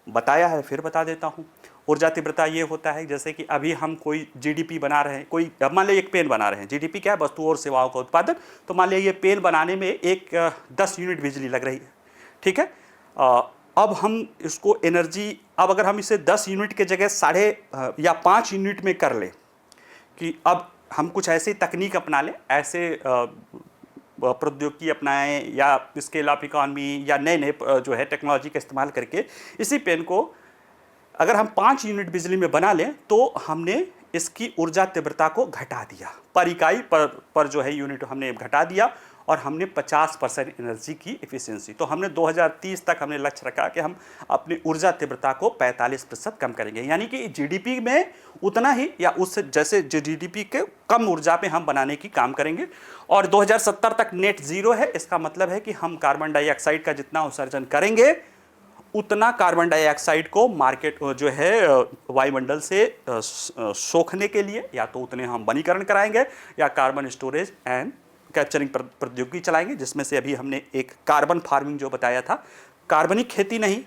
बताया है, फिर बता देता हूँ। ऊर्जा तीव्रता ये होता है जैसे कि अभी हम कोई जीडीपी बना रहे हैं, कोई अब मान लीजिए एक पेन बना रहे हैं, जीडीपी क्या है, वस्तुओं और सेवाओं का उत्पादन। तो मान लीजिए ये पेन बनाने में 10 यूनिट बिजली लग रही है, ठीक है। अब हम इसको एनर्जी, अब अगर हम इसे 10 यूनिट के जगह 5.5 या 5 यूनिट में कर लें, कि अब हम कुछ ऐसी तकनीक अपना लें, ऐसे प्रौद्योगिकी अपनाएं या स्केल ऑफ इकॉनमी या नए नए जो है टेक्नोलॉजी का इस्तेमाल करके इसी पेन को अगर हम 5 यूनिट बिजली में बना लें तो हमने इसकी ऊर्जा तीव्रता को घटा दिया, पर इकाई पर जो है यूनिट हमने घटा दिया, और हमने 50% एनर्जी की एफिशिएंसी। तो हमने 2030 तक हमने लक्ष्य रखा कि हम अपनी ऊर्जा तीव्रता को 45% कम करेंगे, यानी कि जीडीपी में उतना ही या उससे जैसे जीडीपी के कम ऊर्जा पे हम बनाने की काम करेंगे। और 2070 तक नेट जीरो है, इसका मतलब है कि हम कार्बन डाइऑक्साइड का जितना उत्सर्जन करेंगे उतना कार्बन डाइऑक्साइड को मार्केट जो है वायुमंडल से सोखने के लिए या तो उतने हम वनीकरण कराएंगे या कार्बन स्टोरेज एंड कैप्चरिंग प्रौद्योगिकी चलाएंगे, जिसमें से अभी हमने एक कार्बन फार्मिंग जो बताया था, कार्बनिक खेती नहीं,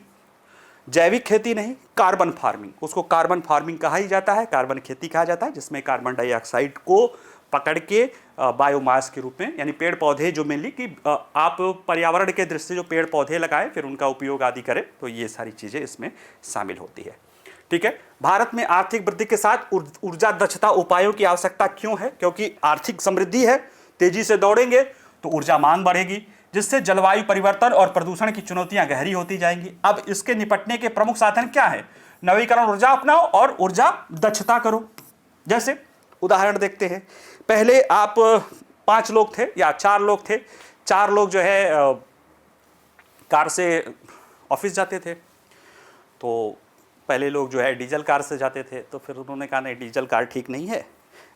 जैविक खेती नहीं, कार्बन फार्मिंग, उसको कार्बन फार्मिंग कहा ही जाता है, कार्बन खेती कहा जाता है, जिसमें कार्बन डाइऑक्साइड को पकड़ के बायोमास के रूप में, यानी पेड़ पौधे जो मेनली कि आप पर्यावरण के दृष्टि से जो पेड़ पौधे लगाएं फिर उनका उपयोग आदि करें, तो ये सारी चीज़ें इसमें शामिल होती है, ठीक है। भारत में आर्थिक वृद्धि के साथ ऊर्जा दक्षता उपायों की आवश्यकता क्यों है? क्योंकि आर्थिक समृद्धि है, तेजी से दौड़ेंगे तो ऊर्जा मांग बढ़ेगी, जिससे जलवायु परिवर्तन और प्रदूषण की चुनौतियां गहरी होती जाएंगी। अब इसके निपटने के प्रमुख साधन क्या है? नवीकरण ऊर्जा अपनाओ और ऊर्जा दक्षता करो। जैसे उदाहरण देखते हैं, पहले आप 5 लोग थे या 4 लोग थे, 4 लोग जो है कार से ऑफिस जाते थे, तो पहले लोग जो है डीजल कार से जाते थे, तो फिर उन्होंने कहा नहीं डीजल कार ठीक नहीं है,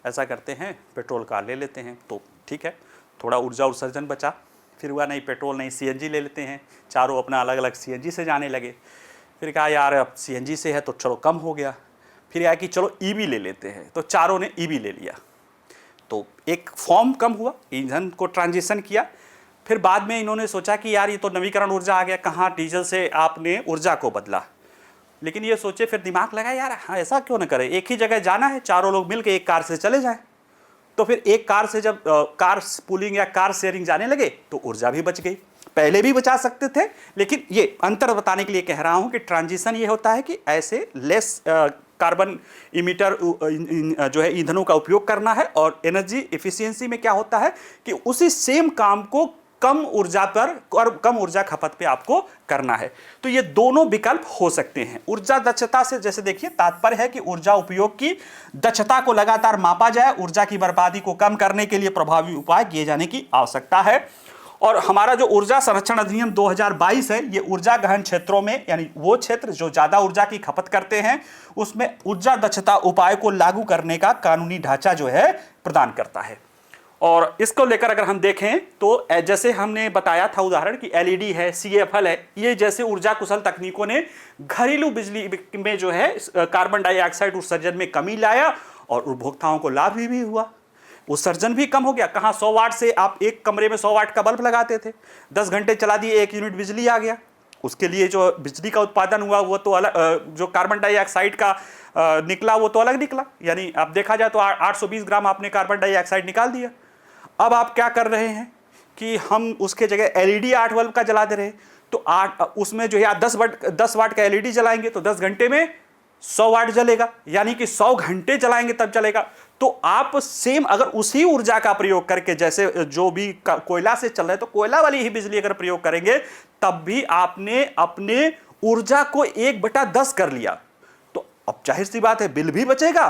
ऐसा करते हैं पेट्रोल कार ले लेते हैं, तो ठीक है, थोड़ा ऊर्जा उत्सर्जन बचा। फिर हुआ नहीं पेट्रोल नहीं सीएनजी ले लेते हैं, चारों अपना अलग अलग सीएनजी से जाने लगे। फिर कहा यार अब सीएनजी से है तो चलो कम हो गया। फिर आया कि चलो ईवी ले लेते हैं, तो चारों ने ईवी ले लिया, तो एक फॉर्म कम हुआ, ईंधन को ट्रांजिशन किया। फिर बाद में इन्होंने सोचा कि यार ये तो नवीकरण ऊर्जा आ गया, कहाँ डीजल से आपने ऊर्जा को बदला। लेकिन ये सोचे, फिर दिमाग लगा यार हाँ ऐसा क्यों ना करें, एक ही जगह जाना है, चारों लोग मिलकर एक कार से चले जाएं। तो फिर एक कार से जब कार पूलिंग या कार शेयरिंग जाने लगे तो ऊर्जा भी बच गई। पहले भी बचा सकते थे, लेकिन ये अंतर बताने के लिए कह रहा हूं कि ट्रांजिशन ये होता है कि ऐसे लेस कार्बन इमिटर जो है ईंधनों का उपयोग करना है, और एनर्जी एफिशिएंसी में क्या होता है कि उसी सेम काम को कम ऊर्जा पर और कम ऊर्जा खपत पे आपको करना है। तो ये दोनों विकल्प हो सकते हैं। ऊर्जा दक्षता से जैसे देखिए तात्पर्य है कि ऊर्जा उपयोग की दक्षता को लगातार मापा जाए, ऊर्जा की बर्बादी को कम करने के लिए प्रभावी उपाय किए जाने की आवश्यकता है। और हमारा जो ऊर्जा संरक्षण अधिनियम 2022 है, ये ऊर्जा गहन क्षेत्रों में, यानी वो क्षेत्र जो ज्यादा ऊर्जा की खपत करते हैं, उसमें ऊर्जा दक्षता उपाय को लागू करने का कानूनी ढांचा जो है प्रदान करता है। और इसको लेकर अगर हम देखें तो जैसे हमने बताया था उदाहरण कि एलईडी है, सीएफएल है, ये जैसे ऊर्जा कुशल तकनीकों ने घरेलू बिजली में जो है कार्बन डाइऑक्साइड उत्सर्जन में कमी लाया और उपभोक्ताओं को लाभ भी हुआ, उत्सर्जन भी कम हो गया। कहाँ 100 वाट से आप एक कमरे में 100 वाट का बल्ब लगाते थे, 10 घंटे चला दिए 1 यूनिट बिजली आ गया। उसके लिए जो बिजली का उत्पादन हुआ वो तो अलग, जो कार्बन डाइऑक्साइड का निकला वो तो अलग निकला, यानी अब देखा जाए तो 820 ग्राम आपने कार्बन डाइऑक्साइड निकाल दिया। अब आप क्या कर रहे हैं कि हम उसके जगह एलईडी 8 बल्ब का जला दे रहे हैं, तो 8 उसमें जो है 10 वाट का एलईडी जलाएंगे तो 10 घंटे में 100 वाट जलेगा, यानी कि 100 घंटे जलाएंगे तब चलेगा। तो आप सेम अगर उसी ऊर्जा का प्रयोग करके, जैसे जो भी कोयला से चल रहा है तो कोयला वाली ही बिजली अगर प्रयोग करेंगे, तब भी आपने अपने ऊर्जा को 1/10 कर लिया। तो अब जाहिर सी बात है, बिल भी बचेगा,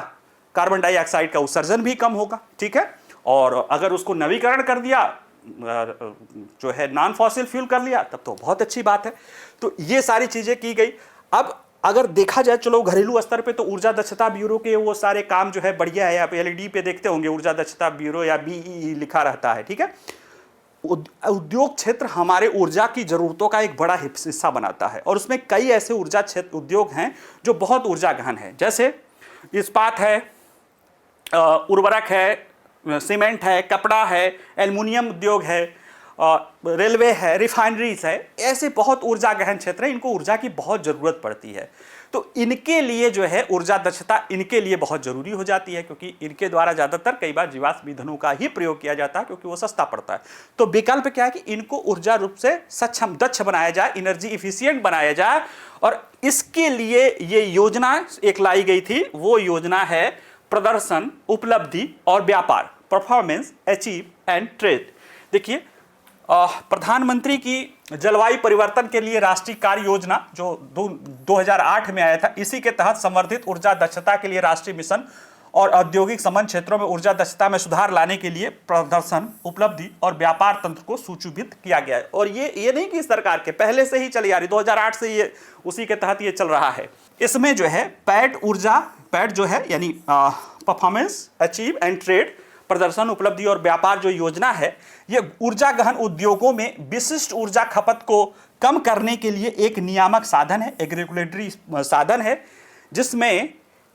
कार्बन डाइऑक्साइड का उत्सर्जन भी कम होगा, ठीक है। और अगर उसको नवीकरण कर दिया, जो है नॉन फॉसिल फ्यूल कर लिया, तब तो बहुत अच्छी बात है। तो ये सारी चीजें की गई। अब अगर देखा जाए, चलो घरेलू स्तर पे तो ऊर्जा दक्षता ब्यूरो के वो सारे काम जो है बढ़िया है। आप एलईडी पे देखते होंगे ऊर्जा दक्षता ब्यूरो या बीईई लिखा रहता है, ठीक है। उद्योग क्षेत्र हमारे ऊर्जा की जरूरतों का एक बड़ा हिस्सा बनाता है, और उसमें कई ऐसे ऊर्जा क्षेत्र उद्योग हैं जो बहुत ऊर्जा गहन है, जैसे इस्पात है, उर्वरक है, सीमेंट है, कपड़ा है, एल्युमिनियम उद्योग है, रेलवे है, रिफाइनरीज है। ऐसे बहुत ऊर्जा गहन क्षेत्र हैं, इनको ऊर्जा की बहुत ज़रूरत पड़ती है। तो इनके लिए जो है ऊर्जा दक्षता इनके लिए बहुत ज़रूरी हो जाती है, क्योंकि इनके द्वारा ज़्यादातर कई बार जीवाश्म ईंधनों का ही प्रयोग किया जाता है, क्योंकि वो सस्ता पड़ता है। तो विकल्प क्या है कि इनको ऊर्जा रूप से सक्षम, दक्ष बनाया जाए, एनर्जी इफिशियंट बनाया जाए। और इसके लिए ये योजना एक लाई गई थी, वो योजना है प्रदर्शन, उपलब्धि और व्यापार, परफॉर्मेंस, अचीव एंड ट्रेड। देखिए, प्रधानमंत्री की जलवायु परिवर्तन के लिए राष्ट्रीय कार्य योजना जो 2008 में आया था, इसी के तहत संवर्धित ऊर्जा दक्षता के लिए राष्ट्रीय मिशन और औद्योगिक संबंध क्षेत्रों में ऊर्जा दक्षता में सुधार लाने के लिए प्रदर्शन, उपलब्धि और व्यापार तंत्र को सूचीबद्ध किया गया है। और ये नहीं कि सरकार के पहले से ही चली आ रही, 2008 से ये उसी के तहत ये चल रहा है। इसमें जो है पैड जो है यानी परफॉर्मेंस, अचीव एंड ट्रेड, प्रदर्शन, उपलब्धि और व्यापार जो योजना है, ये ऊर्जा गहन उद्योगों में विशिष्ट ऊर्जा खपत को कम करने के लिए एक नियामक साधन है, एक रेगुलेटरी साधन है,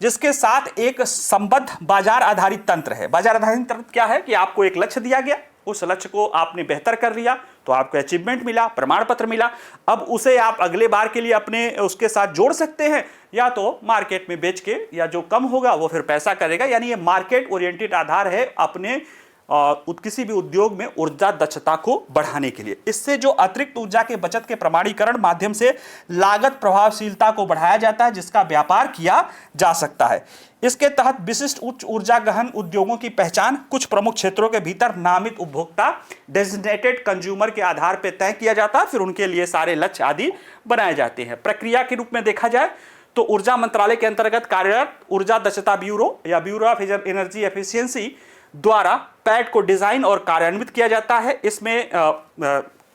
जिसके साथ एक संबद्ध बाजार आधारित तंत्र है। बाजार आधारित तंत्र क्या है कि आपको एक लक्ष्य दिया गया, उस लक्ष्य को आपने बेहतर कर लिया तो आपको अचीवमेंट मिला, प्रमाण पत्र मिला। अब उसे आप अगले बार के लिए अपने उसके साथ जोड़ सकते हैं, या तो मार्केट में बेच के, या जो कम होगा वो फिर पैसा करेगा। यानी ये मार्केट ओरिएंटेड आधार है अपने किसी भी उद्योग में ऊर्जा दक्षता को बढ़ाने के लिए। इससे जो अतिरिक्त ऊर्जा के बचत के प्रमाणीकरण माध्यम से लागत प्रभावशीलता को बढ़ाया जाता है, जिसका व्यापार किया जा सकता है। इसके तहत विशिष्ट उच्च ऊर्जा गहन उद्योगों की पहचान कुछ प्रमुख क्षेत्रों के भीतर नामित उपभोक्ता, डेजिग्नेटेड कंज्यूमर के आधार पर तय किया जाता है, फिर उनके लिए सारे लक्ष्य आदि बनाए जाते हैं। प्रक्रिया के रूप में देखा जाए तो ऊर्जा मंत्रालय के अंतर्गत कार्यरत ऊर्जा दक्षता ब्यूरो या ब्यूरो ऑफ एनर्जी एफिशिएंसी द्वारा पैड को डिजाइन और कार्यान्वित किया जाता है। इसमें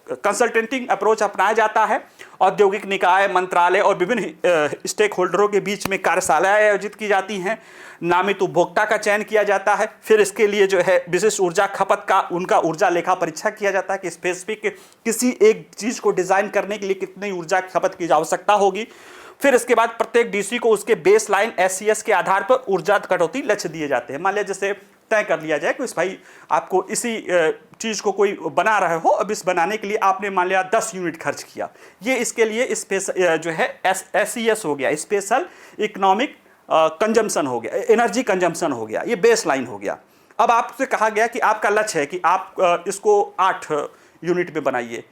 कंसल्टेंटिंग अप्रोच अपनाया जाता है। औद्योगिक निकाय, मंत्रालय और विभिन्न स्टेक होल्डरों के बीच में कार्यशालाएं आयोजित की जाती हैं। नामित उपभोक्ता का चयन किया जाता है। फिर इसके लिए जो है विशिष्ट ऊर्जा खपत का उनका ऊर्जा लेखा परीक्षा किया जाता है कि स्पेसिफिक किसी एक चीज को डिजाइन करने के लिए कितनी ऊर्जा खपत की आवश्यकता होगी। फिर इसके बाद प्रत्येक डीसी को उसके बेस लाइन एससीएस के आधार पर ऊर्जा कटौती लक्ष्य दिए जाते हैं। मान लिया जैसे तय कर लिया जाए कि इस भाई आपको इसी चीज को कोई बना रहे हो, अब इस बनाने के लिए आपने मान लिया 10 यूनिट खर्च किया, ये इसके लिए स्पेशल जो है एससीएस हो गया, स्पेशल इकोनॉमिक कंजम्पशन हो गया, एनर्जी कंजम्पशन हो गया, ये बेस लाइन हो गया। अब आपसे कहा गया कि आपका लक्ष्य है कि आप इसको 8 यूनिट में बनाइए,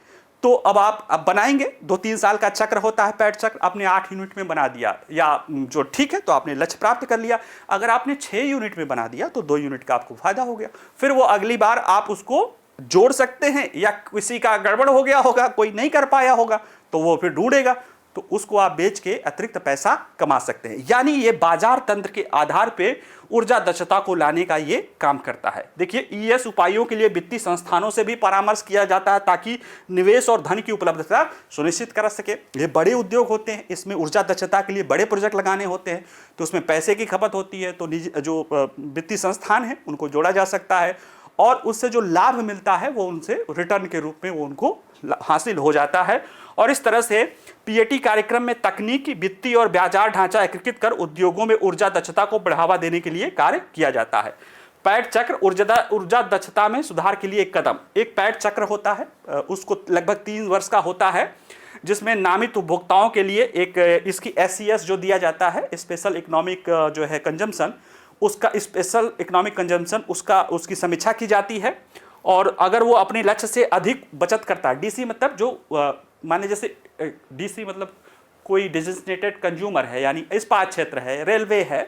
तो अब आप बनाएंगे, 2-3 साल का चक्र होता है पैड चक्र, आपने 8 यूनिट में बना दिया, या जो ठीक है तो आपने लक्ष्य प्राप्त कर लिया। अगर आपने 6 यूनिट में बना दिया तो 2 यूनिट का आपको फायदा हो गया। फिर वो अगली बार आप उसको जोड़ सकते हैं, या किसी का गड़बड़ हो गया होगा, कोई नहीं कर पाया होगा, तो वो फिर ढूंढेगा, तो उसको आप बेच के अतिरिक्त पैसा कमा सकते हैं। यानी ये बाजार तंत्र के आधार पे ऊर्जा दक्षता को लाने का ये काम करता है। देखिए, ईएस उपायों के लिए वित्तीय संस्थानों से भी परामर्श किया जाता है ताकि निवेश और धन की उपलब्धता सुनिश्चित कर सके। ये बड़े उद्योग होते हैं, इसमें ऊर्जा दक्षता के लिए बड़े प्रोजेक्ट लगाने होते हैं, तो उसमें पैसे की खपत होती है, तो जो वित्तीय संस्थान है उनको जोड़ा जा सकता है, और उससे जो लाभ मिलता है वो उनसे रिटर्न के रूप में वो उनको हासिल हो जाता है। और इस तरह से पीएटी कार्यक्रम में तकनीकी, वित्तीय और बाजार ढांचा एकीकृत कर उद्योगों में ऊर्जा दक्षता को बढ़ावा देने के लिए कार्य किया जाता है। पैड चक्र ऊर्जा दक्षता में सुधार के लिए एक कदम। एक पैड चक्र होता है, उसको लगभग 3 वर्ष का होता है, जिसमें नामित उपभोक्ताओं के लिए एक इसकी एससीएस जो दिया जाता है, स्पेशल इकोनॉमिक जो है कंजम्पशन, उसका स्पेशल इकोनॉमिक कंजम्पशन उसकी समीक्षा की जाती है। और अगर वो अपने लक्ष्य से अधिक बचत करता है, डीसी मतलब जो माने जैसे डीसी मतलब कोई डेजिग्नेटेड कंज्यूमर है, यानी इस्पात क्षेत्र है, रेलवे है,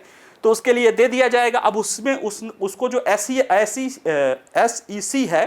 तो उसके लिए दे दिया जाएगा। अब उसमें उसको जो SEC है,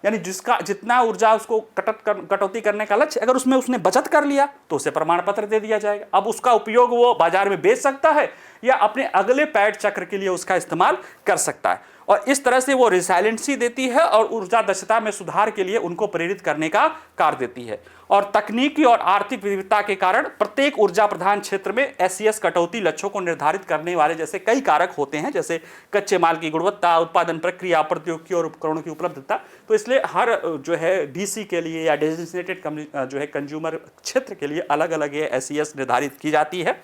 यानी जिसका जितना ऊर्जा उसको कटौती करने का लक्ष्य, अगर उसमें उसने बचत कर लिया तो उसे प्रमाण पत्र दे दिया जाएगा। अब उसका उपयोग वो बाजार में बेच सकता है या अपने अगले पैड चक्र के लिए उसका इस्तेमाल कर सकता है। और इस तरह से वो रिसाइलेंसी देती है और ऊर्जा दक्षता में सुधार के लिए उनको प्रेरित करने का कार्य देती है। और तकनीकी और आर्थिक विविधता के कारण प्रत्येक ऊर्जा प्रधान क्षेत्र में SES कटौती लक्ष्यों को निर्धारित करने वाले जैसे कई कारक होते हैं, जैसे कच्चे माल की गुणवत्ता, उत्पादन प्रक्रिया, प्रौद्योगिकी और उपकरणों की उपलब्धता। तो इसलिए हर जो है DC के लिए या डेजिग्नेटेड जो है कंज्यूमर क्षेत्र के लिए अलग अलग ये SES निर्धारित की जाती है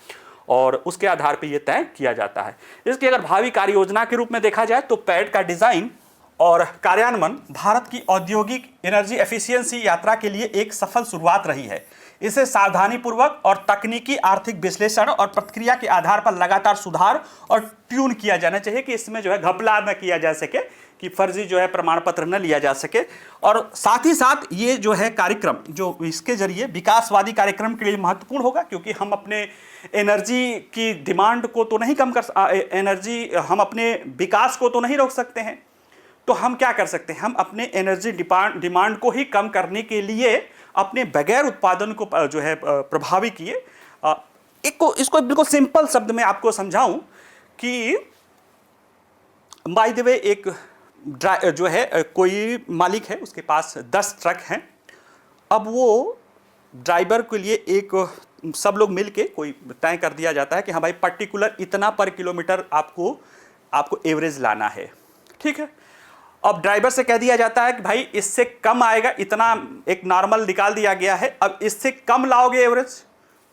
और उसके आधार पर यह तय किया जाता है। इसकी अगर भावी कार्य योजना के रूप में देखा जाए तो पैड का डिजाइन और कार्यान्वयन भारत की औद्योगिक एनर्जी एफिशिएंसी यात्रा के लिए एक सफल शुरुआत रही है। इसे सावधानीपूर्वक और तकनीकी आर्थिक विश्लेषण और प्रतिक्रिया के आधार पर लगातार सुधार और ट्यून किया जाना चाहिए कि इसमें जो है घपला न किया जा सके, कि फर्जी जो है प्रमाण पत्र न लिया जा सके। और साथ ही साथ ये जो है कार्यक्रम जो इसके जरिए विकासवादी कार्यक्रम के लिए महत्वपूर्ण होगा, क्योंकि हम अपने एनर्जी की डिमांड को तो नहीं कम कर हम अपने विकास को तो नहीं रोक सकते हैं। तो हम क्या कर सकते हैं, हम अपने एनर्जी डिमांड को ही कम करने के लिए अपने बगैर उत्पादन को जो है प्रभावी किए। इसको बिल्कुल सिंपल शब्द में आपको समझाऊं कि बाय द वे एक जो है कोई मालिक है, उसके पास 10 ट्रक हैं। अब वो ड्राइवर के लिए एक सब लोग मिलके कोई तय कर दिया जाता है कि हाँ भाई पर्टिकुलर इतना पर किलोमीटर आपको एवरेज लाना है, ठीक है। अब ड्राइवर से कह दिया जाता है कि भाई इससे कम आएगा, इतना एक नॉर्मल निकाल दिया गया है, अब इससे कम लाओगे एवरेज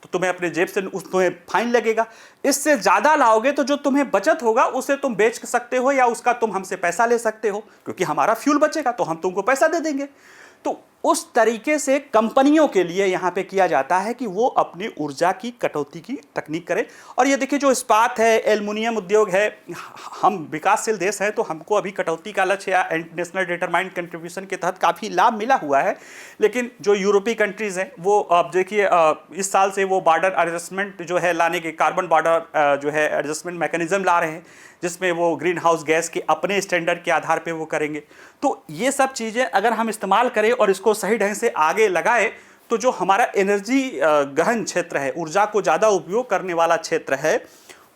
तो तुम्हें अपने जेब से तुम्हें फाइन लगेगा। इससे ज़्यादा लाओगे तो जो तुम्हें बचत होगा उसे तुम बेच सकते हो या उसका तुम हमसे पैसा ले सकते हो, क्योंकि हमारा फ्यूल बचेगा तो हम तुमको पैसा दे देंगे। तो उस तरीके से कंपनियों के लिए यहाँ पे किया जाता है कि वो अपनी ऊर्जा की कटौती की तकनीक करें। और ये देखिए जो इस्पात है, एल्युमिनियम उद्योग है, हम विकासशील देश हैं तो हमको अभी कटौती का लक्ष्य या नेशनल डिटरमाइंड कंट्रीब्यूशन के तहत काफ़ी लाभ मिला हुआ है। लेकिन जो यूरोपीय कंट्रीज़ हैं वो अब देखिए इस साल से वो बॉर्डर एडजस्टमेंट जो है लाने के, कार्बन बॉर्डर जो है एडजस्टमेंट मैकेनिज्म ला रहे हैं, जिसमें वो ग्रीन हाउस गैस के अपने स्टैंडर्ड के आधार पे वो करेंगे। तो ये सब चीज़ें अगर हम इस्तेमाल करें और इसको सही ढंग से आगे लगाएं तो जो हमारा एनर्जी गहन क्षेत्र है, ऊर्जा को ज़्यादा उपयोग करने वाला क्षेत्र है,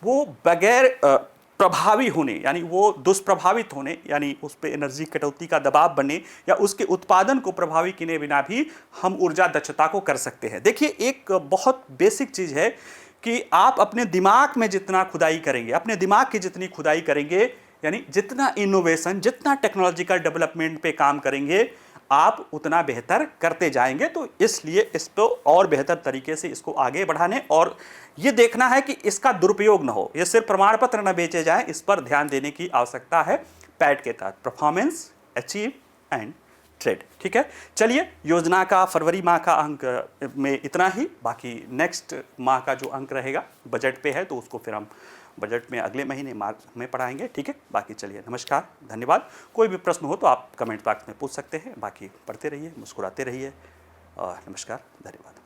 वो बगैर प्रभावी होने यानी वो दुष्प्रभावित होने यानी उस पर एनर्जी कटौती का दबाव बने या उसके उत्पादन को प्रभावी किए बिना भी हम ऊर्जा दक्षता को कर सकते हैं। देखिए एक बहुत बेसिक चीज़ है कि आप अपने दिमाग में जितना खुदाई करेंगे, अपने दिमाग की जितनी खुदाई करेंगे, यानी जितना इनोवेशन, जितना टेक्नोलॉजिकल डेवलपमेंट पे काम करेंगे, आप उतना बेहतर करते जाएंगे। तो इसलिए इसको और बेहतर तरीके से इसको आगे बढ़ाने और ये देखना है कि इसका दुरुपयोग ना हो, ये सिर्फ प्रमाण पत्र न बेचे जाएं, इस पर ध्यान देने की आवश्यकता है पैड के तहत, परफॉर्मेंस, अचीव एंड ट्रेड। ठीक है, चलिए योजना का फरवरी माह का अंक में इतना ही। बाकी नेक्स्ट माह का जो अंक रहेगा बजट पे है तो उसको फिर हम बजट में अगले महीने मार्च में पढ़ाएंगे। ठीक है, बाकी चलिए नमस्कार, धन्यवाद। कोई भी प्रश्न हो तो आप कमेंट बॉक्स में पूछ सकते हैं। बाकी पढ़ते रहिए, मुस्कुराते रहिए और नमस्कार, धन्यवाद।